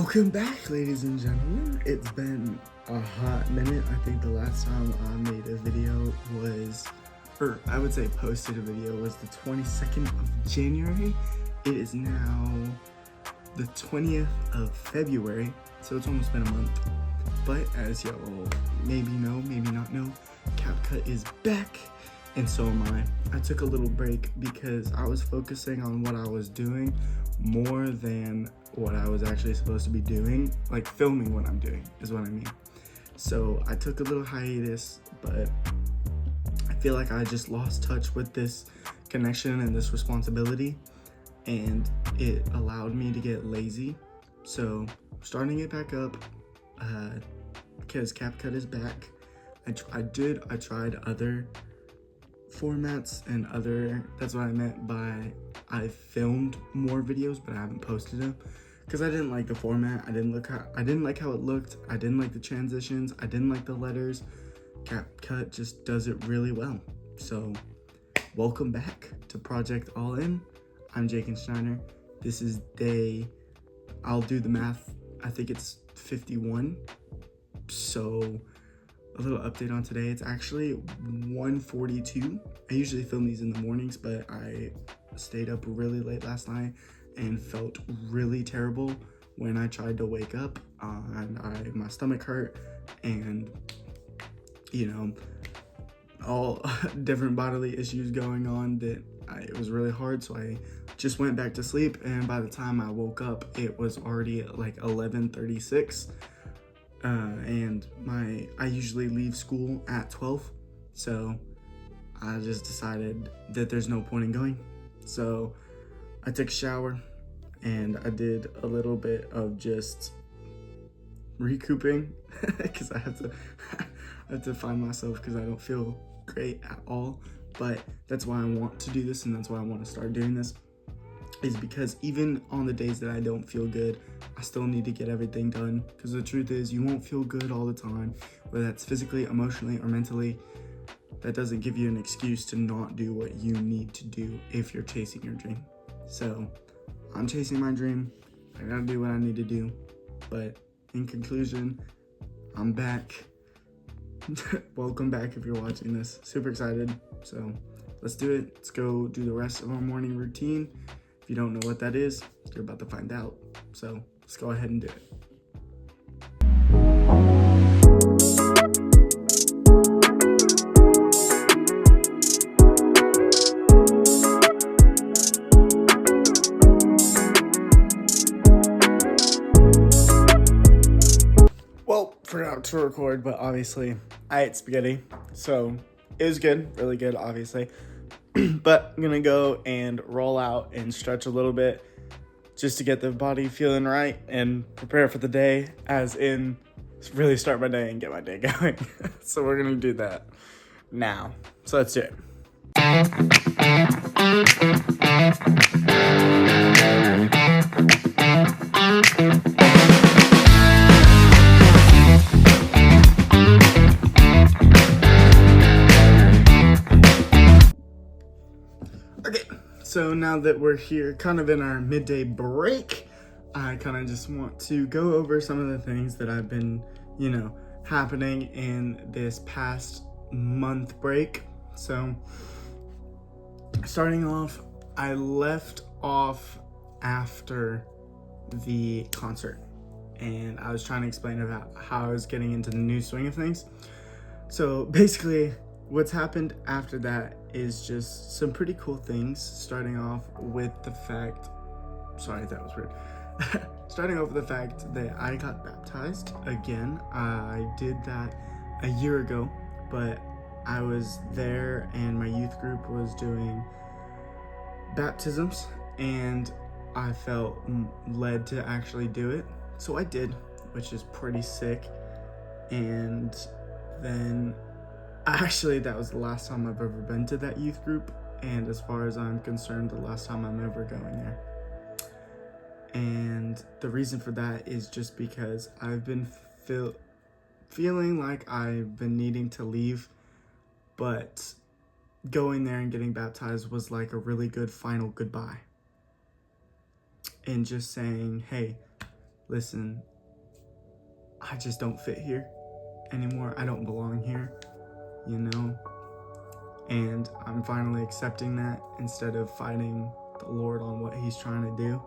Welcome back, ladies and gentlemen. It's been a hot minute. I think the last time I made a video was, or I would say posted a video, was the 22nd of January. It is now the 20th of February, so it's almost been a month. But as y'all maybe know, maybe not know, CapCut is back, and so am I. I took a little break because I was focusing on what I was doing more than what I was actually supposed to be doing, like filming what I'm doing is what I mean. So I took a little hiatus, but I feel like I just lost touch with this connection and this responsibility, and it allowed me to get lazy. So starting it back up, because CapCut is back. I tried other formats and that's what I meant by I filmed more videos, but I haven't posted them because I didn't like the format. I didn't like how it looked. I didn't like the transitions. I didn't like the letters. CapCut just does it really well. So welcome back to Project All In. I'm Jake Schneider. This is I'll do the math, I think it's 51. So a little update on today. It's actually 1:42. I usually film these in the mornings, but I stayed up really late last night and felt really terrible when I tried to wake up, and my stomach hurt, and all different bodily issues going on that it was really hard. So I just went back to sleep, and by the time I woke up, it was already at like 11:36. And I usually leave school at 12, so I just decided that there's no point in going. So I took a shower and I did a little bit of just recouping because I have to find myself because I don't feel great at all. But that's why I want to do this, and that's why I want to start doing this, is because even on the days that I don't feel good, I still need to get everything done, because the truth is you won't feel good all the time, whether that's physically, emotionally, or mentally. That doesn't give you an excuse to not do what you need to do if you're chasing your dream. So I'm chasing my dream. I gotta do what I need to do. But in conclusion, I'm back. Welcome back if you're watching this. Super excited. So let's do it. Let's go do the rest of our morning routine. If you don't know what that is, you're about to find out. So let's go ahead and do it. Well, forgot to record, but obviously I ate spaghetti, so it was good, really good, obviously. But I'm gonna go and roll out and stretch a little bit just to get the body feeling right and prepare for the day, as in really start my day and get my day going. So we're gonna do that now. So let's do it. Okay, so now that we're here kind of in our midday break, I kind of just want to go over some of the things that I've been, happening in this past month break. So starting off, I left off after the concert, and I was trying to explain about how I was getting into the new swing of things. So basically, what's happened after that is just some pretty cool things, starting off with the fact, sorry, that was weird. Starting off with the fact that I got baptized again. I did that a year ago, but I was there and my youth group was doing baptisms, and I felt led to actually do it. So I did, which is pretty sick. And then actually, that was the last time I've ever been to that youth group, and as far as I'm concerned, the last time I'm ever going there. And the reason for that is just because I've been feeling like I've been needing to leave, but going there and getting baptized was like a really good final goodbye. And just saying, hey, listen, I just don't fit here anymore. I don't belong here, you know? And I'm finally accepting that instead of fighting the Lord on what he's trying to do.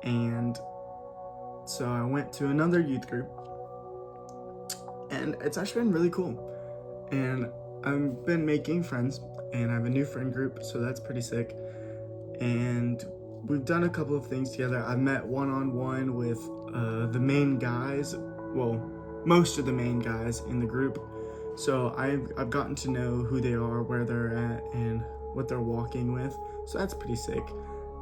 And so I went to another youth group, and it's actually been really cool. And I've been making friends, and I have a new friend group, so that's pretty sick. And we've done a couple of things together. I've met one-on-one with the main guys, well, most of the main guys in the group. So I've gotten to know who they are, where they're at, and what they're walking with. So that's pretty sick.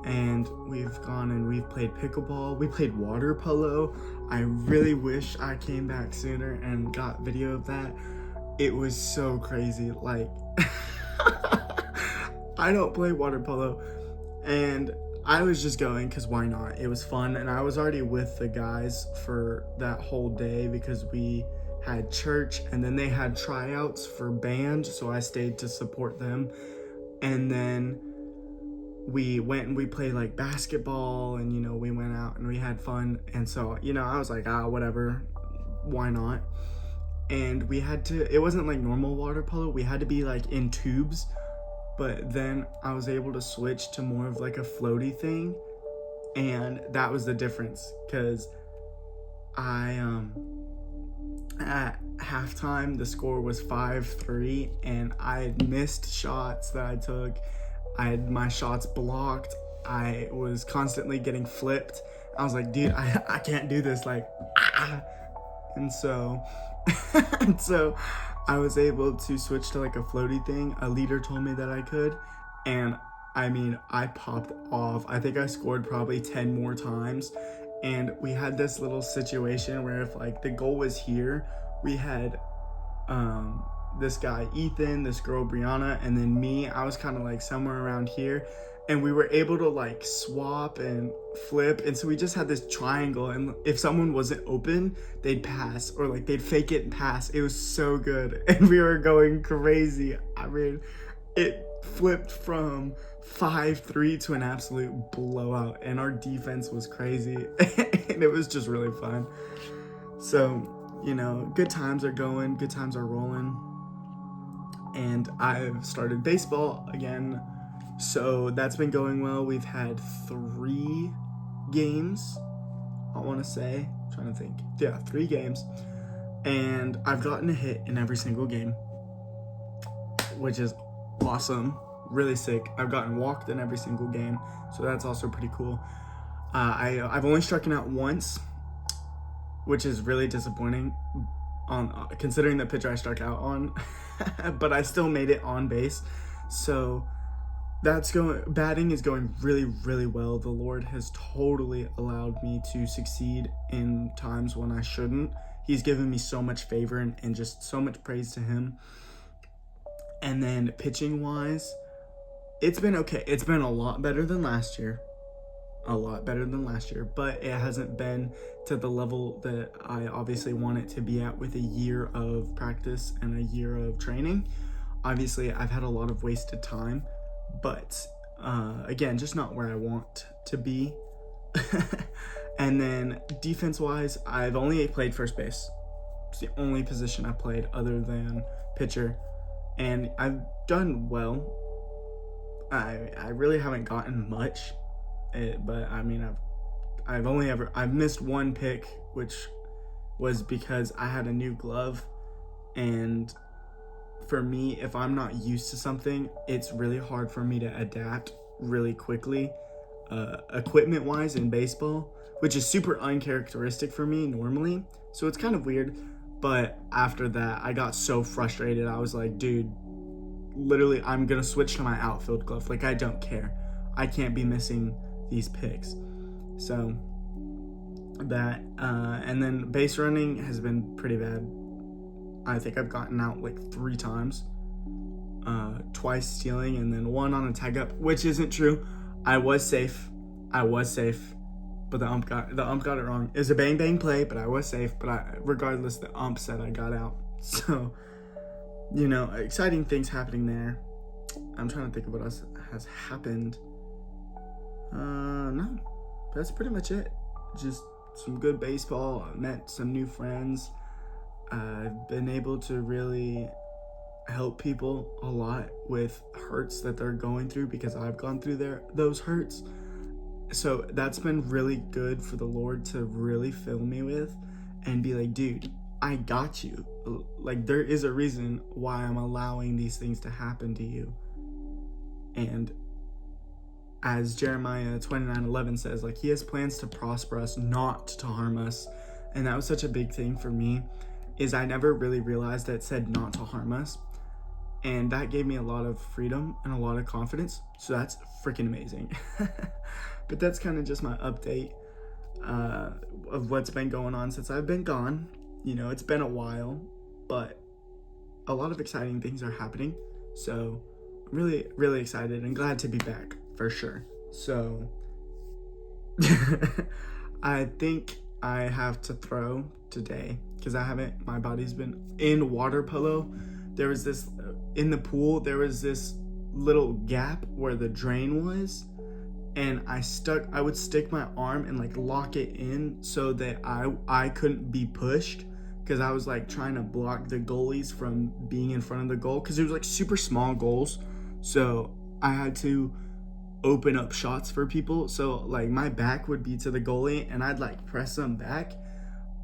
And we've gone and we've played pickleball. We played water polo. I really wish I came back sooner and got video of that. It was so crazy. Like, I don't play water polo, and I was just going because why not? It was fun, and I was already with the guys for that whole day because we had church, and then they had tryouts for band, so I stayed to support them. And then we went and we played like basketball, and we went out and we had fun. And so I was like, whatever, why not? And we had to, it wasn't like normal water polo, we had to be like in tubes, but then I was able to switch to more of like a floaty thing, and that was the difference, because at halftime the score was 5-3, and I had missed shots that I took. I had my shots blocked. I was constantly getting flipped. I was like, dude, I can't do this, like, and so I was able to switch to like a floaty thing. A leader told me that I could, and I popped off. I think I scored probably 10 more times. And we had this little situation where if like the goal was here, we had this guy Ethan, this girl Brianna, and then me. I was kind of like somewhere around here, and we were able to like swap and flip. And so we just had this triangle, and if someone wasn't open, they'd pass, or like they'd fake it and pass. It was so good, and we were going crazy. It flipped from 5-3 to an absolute blowout, and our defense was crazy, and it was just really fun. So, good times are going, good times are rolling, and I've started baseball again, so that's been going well. We've had 3 games, I want to say, I'm trying to think, 3 games, and I've gotten a hit in every single game, which is awesome. Really sick. I've gotten walked in every single game, so that's also pretty cool. I've only struck out once, which is really disappointing on considering the pitcher I struck out on, but I still made it on base. So batting is going really, really well. The Lord has totally allowed me to succeed in times when I shouldn't. He's given me so much favor and just so much praise to him. And then pitching wise, it's been okay. It's been a lot better than last year. But it hasn't been to the level that I obviously want it to be at with a year of practice and a year of training. Obviously, I've had a lot of wasted time, but again, just not where I want to be. And then defense-wise, I've only played first base. It's the only position I played other than pitcher, and I've done well. I really haven't gotten much, but I've missed one pick, which was because I had a new glove, and for me, if I'm not used to something, it's really hard for me to adapt really quickly, equipment wise in baseball, which is super uncharacteristic for me normally, so it's kind of weird. But after that, I got so frustrated. I was like, dude, literally, I'm gonna switch to my outfield glove. Like, I don't care. I can't be missing these picks. So that, and then base running has been pretty bad. I think I've gotten out like 3 times, twice stealing, and then 1 on a tag up, which isn't true. I was safe, but the ump got it wrong. It was a bang bang play, but I was safe. But regardless, the ump said I got out. So, exciting things happening there. I'm trying to think of what else has happened. No, that's pretty much it. Just some good baseball. I met some new friends. I've been able to really help people a lot with hurts that they're going through because I've gone through those hurts. So that's been really good for the Lord to really fill me with and be like, dude, I got you. Like, there is a reason why I'm allowing these things to happen to you. And as Jeremiah 29:11 says, like, he has plans to prosper us, not to harm us. And that was such a big thing for me, is I never really realized that it said not to harm us. And that gave me a lot of freedom and a lot of confidence. So that's freaking amazing. But that's kind of just my update of what's been going on since I've been gone. You know, it's been a while, but a lot of exciting things are happening. So I'm really, really excited and glad to be back for sure. So I think I have to throw today because my body's been in water polo. There was this, in the pool, there was this little gap where the drain was, and I would stick my arm and like lock it in so that I couldn't be pushed, because I was like trying to block the goalies from being in front of the goal, because it was like super small goals. So I had to open up shots for people. So like my back would be to the goalie and I'd like press them back.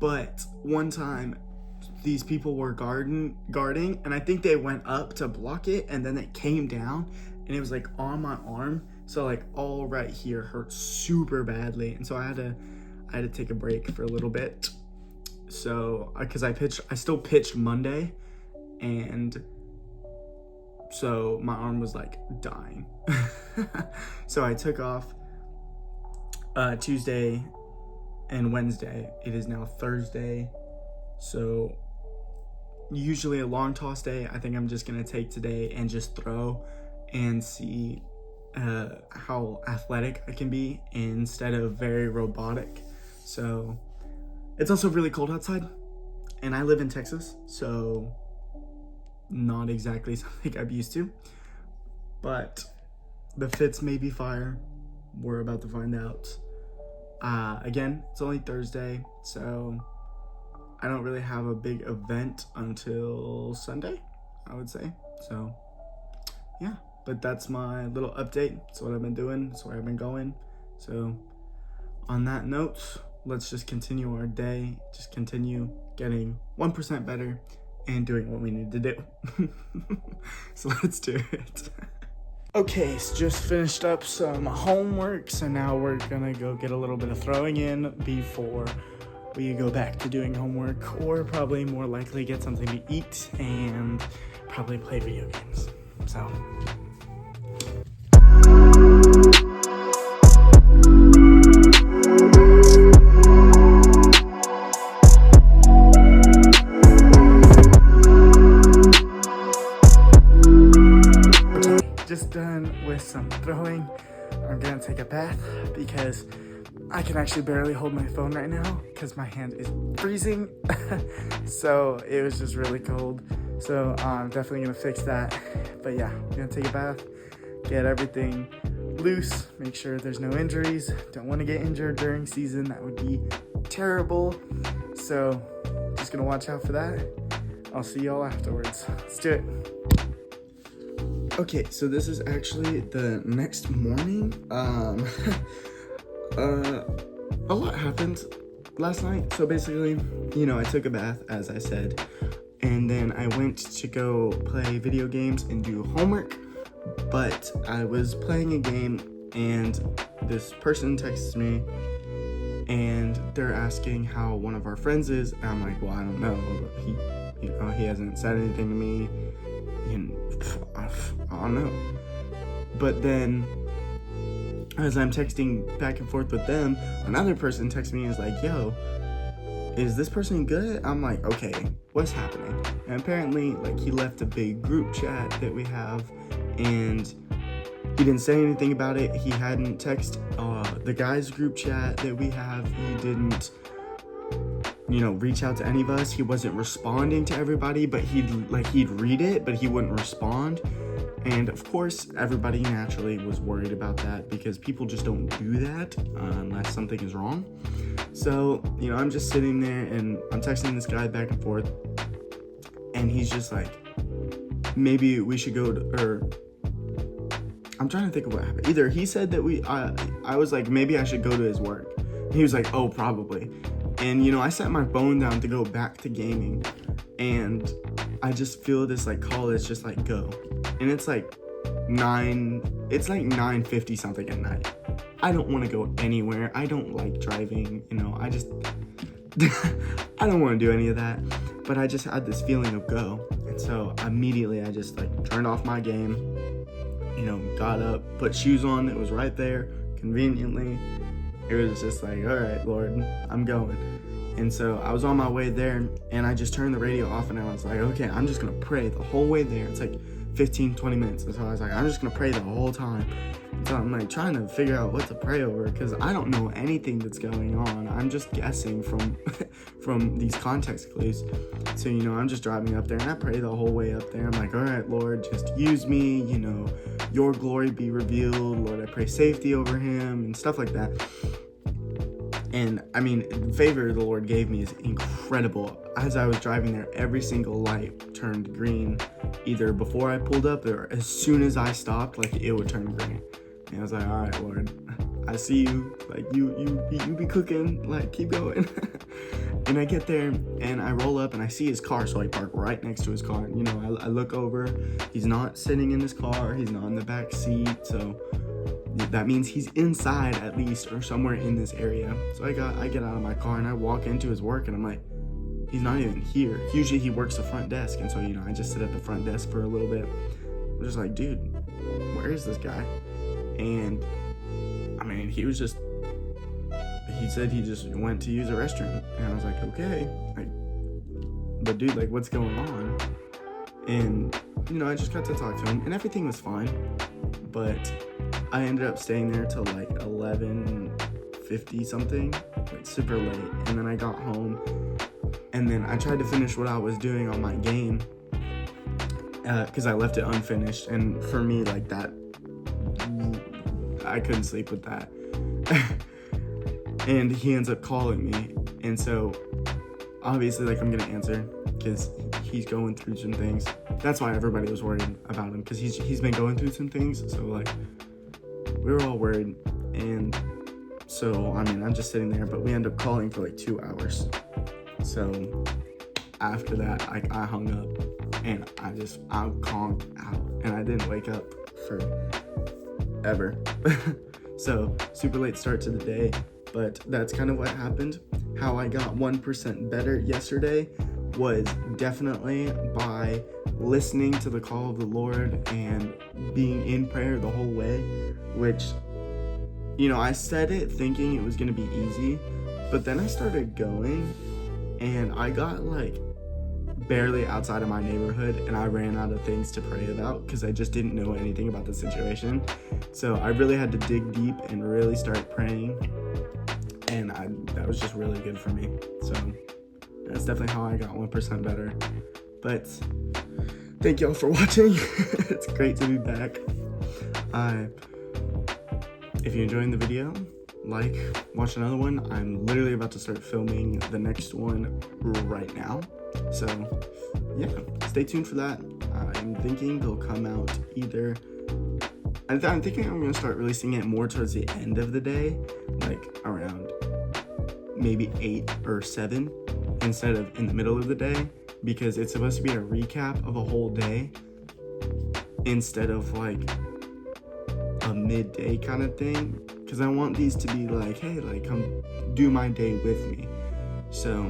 But one time these people were guarding, and I think they went up to block it, and then it came down and it was like on my arm. So like all right here hurt super badly. And so I had to take a break for a little bit. So, because I still pitched Monday, and so my arm was like dying. So I took off Tuesday and Wednesday. It is now Thursday. So usually a long toss day. I think I'm just going to take today and just throw and see how athletic I can be instead of very robotic. So it's also really cold outside, and I live in Texas, so not exactly something I'm used to, but the fits may be fire. We're about to find out. Again, it's only Thursday, so I don't really have a big event until Sunday, I would say. So yeah, but that's my little update. That's what I've been doing. That's where I've been going. So on that note, let's just continue our day, just continue getting 1% better and doing what we need to do. So let's do it. Okay, so just finished up some homework, so now we're gonna go get a little bit of throwing in before we go back to doing homework, or probably more likely get something to eat and probably play video games. So just done with some throwing. I'm gonna take a bath because I can actually barely hold my phone right now because my hand is freezing. So it was just really cold. So I'm definitely gonna fix that. But yeah, I'm gonna take a bath, get everything loose, make sure there's no injuries. Don't want to get injured during season. That would be terrible. So just gonna watch out for that. I'll see y'all afterwards. Let's do it. Okay, so this is actually the next morning. A lot happened last night. So basically, you know, I took a bath, as I said, and then I went to go play video games and do homework. But I was playing a game, and this person texts me, and they're asking how one of our friends is. And I'm like, well, I don't know. He hasn't said anything to me. And I don't know. But then as I'm texting back and forth with them, another person texts me and is like, yo, is this person good? I'm like, okay, what's happening? And apparently, like, he left a big group chat that we have, and he didn't say anything about it. He hadn't texted the guys group chat that we have. He didn't, you know, reach out to any of us. He wasn't responding to everybody, but he'd read it, but he wouldn't respond. And of course, everybody naturally was worried about that because people just don't do that unless something is wrong. So, you know, I'm just sitting there and I'm texting this guy back and forth, and he's just like, maybe we should go to, or I'm trying to think of what happened. Either he said that I was like, maybe I should go to his work. He was like, oh, probably. And, you know, I set my phone down to go back to gaming, and I just feel this like call that's just like, go. And it's like 9:50 something at night. I don't want to go anywhere. I don't like driving, you know, I don't want to do any of that, but I just had this feeling of go. And so immediately I just like turned off my game, you know, got up, put shoes on. It was right there conveniently. It was just like, all right, Lord, I'm going. And so I was on my way there, and I just turned the radio off, and I was like, okay, I'm just gonna pray the whole way there. It's like 15-20 minutes. And so I was like, I'm just gonna pray the whole time. So I'm like trying to figure out what to pray over, because I don't know anything that's going on. I'm just guessing from these context clues. So, you know, I'm just driving up there, and I pray the whole way up there. I'm like, all right, Lord, just use me, you know, your glory be revealed. Lord, I pray safety over him and stuff like that. And I mean, the favor the Lord gave me is incredible. As I was driving there, every single light turned green, either before I pulled up or as soon as I stopped, like it would turn green. And I was like, all right, Lord, I see you. Like you be cooking. Like keep going. And I get there and I roll up and I see his car, so I park right next to his car. And, you know, I look over. He's not sitting in his car. He's not in the back seat. So that means he's inside at least, or somewhere in this area. So I get out of my car and I walk into his work, and I'm like, he's not even here. Usually he works the front desk, and so, you know, I just sit at the front desk for a little bit. I'm just like, dude, where is this guy? And I mean, he said he just went to use a restroom, and I was like, okay, like, but dude, like, what's going on? And, you know, I just got to talk to him, and everything was fine, but I ended up staying there till like 11:50 something, like super late. And then I got home, and then I tried to finish what I was doing on my game, because I left it unfinished. And for me, like that, I couldn't sleep with that. And he ends up calling me, and so obviously, like, I'm gonna answer because he's going through some things. That's why everybody was worried about him, because he's been going through some things. So like, we were all worried. And so I mean, I'm just sitting there, but we end up calling for like 2 hours. So after that, I hung up, and I conked out, and I didn't wake up for ever. So super late start to the day, but that's kind of what happened. How I got 1% better yesterday was definitely by listening to the call of the Lord and being in prayer the whole way, which, you know, I said it thinking it was going to be easy, but then I started going, and I got like barely outside of my neighborhood, and I ran out of things to pray about because I just didn't know anything about the situation. So I really had to dig deep and really start praying, and that was just really good for me. So that's definitely how I got 1% better. But thank y'all for watching. It's great to be back. If you're enjoying the video, watch another one. I'm literally about to start filming the next one right now. So yeah, stay tuned for that. I'm thinking they'll come out either, I'm thinking I'm going to start releasing it more towards the end of the day, like around maybe 8 or 7 instead of in the middle of the day, because it's supposed to be a recap of a whole day instead of like a midday kind of thing, because I want these to be like, hey, like, come do my day with me. So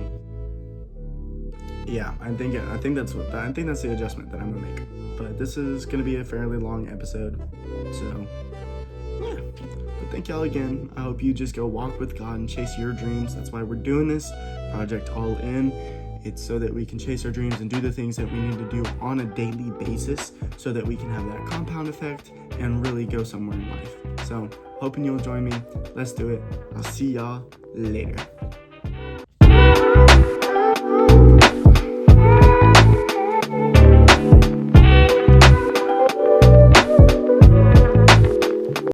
yeah, I think that's the adjustment that I'm gonna make. But this is gonna be a fairly long episode, so yeah. But thank y'all again. I hope you just go walk with God and chase your dreams. That's why we're doing this Project All In. It's so that we can chase our dreams and do the things that we need to do on a daily basis, so that we can have that compound effect and really go somewhere in life. So hoping you'll join me. Let's do it. I'll see y'all later.